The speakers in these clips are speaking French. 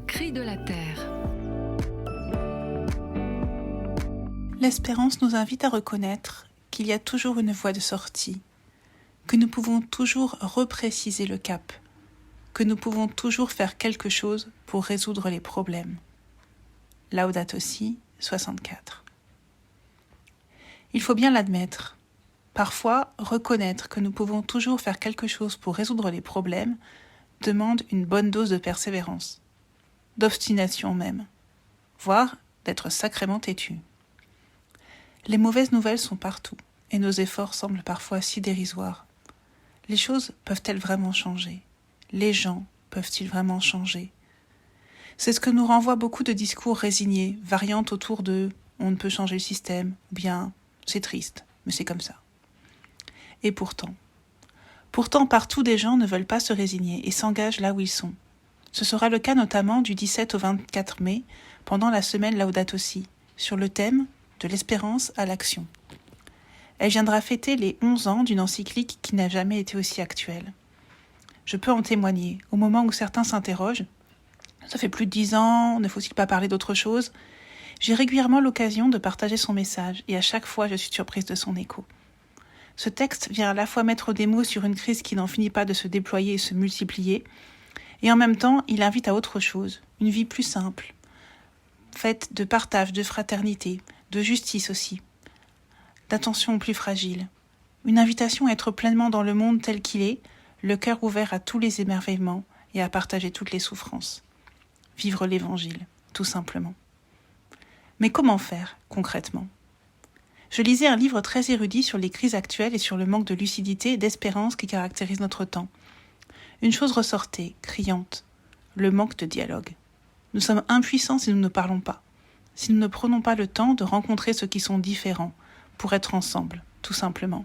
Le cri de la terre. L'espérance nous invite à reconnaître qu'il y a toujours une voie de sortie, que nous pouvons toujours repréciser le cap, que nous pouvons toujours faire quelque chose pour résoudre les problèmes. Laudato Si, 64. Il faut bien l'admettre. Parfois, reconnaître que nous pouvons toujours faire quelque chose pour résoudre les problèmes demande une bonne dose de persévérance, d'obstination même, voire d'être sacrément têtu. Les mauvaises nouvelles sont partout, et nos efforts semblent parfois si dérisoires. Les choses peuvent-elles vraiment changer ? Les gens peuvent-ils vraiment changer ? C'est ce que nous renvoient beaucoup de discours résignés, variant autour de « on ne peut changer le système » ou bien « c'est triste, mais c'est comme ça ». Et pourtant partout des gens ne veulent pas se résigner et s'engagent là où ils sont. Ce sera le cas notamment du 17 au 24 mai, pendant la semaine Laudato Si, sur le thème de l'espérance à l'action. Elle viendra fêter les 11 ans d'une encyclique qui n'a jamais été aussi actuelle. Je peux en témoigner, au moment où certains s'interrogent, ça fait plus de 10 ans, ne faut-il pas parler d'autre chose ? J'ai régulièrement l'occasion de partager son message et à chaque fois je suis surprise de son écho. Ce texte vient à la fois mettre des mots sur une crise qui n'en finit pas de se déployer et se multiplier, et en même temps, il invite à autre chose, une vie plus simple, faite de partage, de fraternité, de justice aussi, d'attention aux plus fragiles. Une invitation à être pleinement dans le monde tel qu'il est, le cœur ouvert à tous les émerveillements et à partager toutes les souffrances. Vivre l'Évangile, tout simplement. Mais comment faire, concrètement ? Je lisais un livre très érudit sur les crises actuelles et sur le manque de lucidité et d'espérance qui caractérise notre temps. Une chose ressortait, criante, le manque de dialogue. Nous sommes impuissants si nous ne parlons pas, si nous ne prenons pas le temps de rencontrer ceux qui sont différents, pour être ensemble, tout simplement.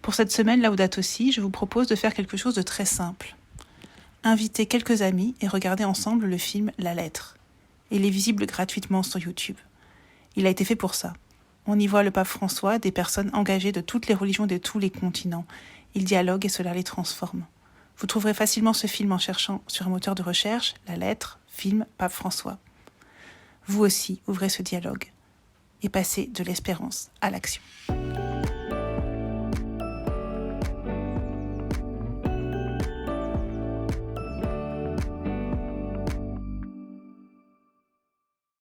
Pour cette semaine Laudato Si, je vous propose de faire quelque chose de très simple. Inviter quelques amis et regarder ensemble le film La Lettre. Il est visible gratuitement sur YouTube. Il a été fait pour ça. On y voit le pape François, des personnes engagées de toutes les religions et de tous les continents. Ils dialoguent et cela les transforme. Vous trouverez facilement ce film en cherchant sur un moteur de recherche, La Lettre, film, pape François. Vous aussi, ouvrez ce dialogue et passez de l'espérance à l'action.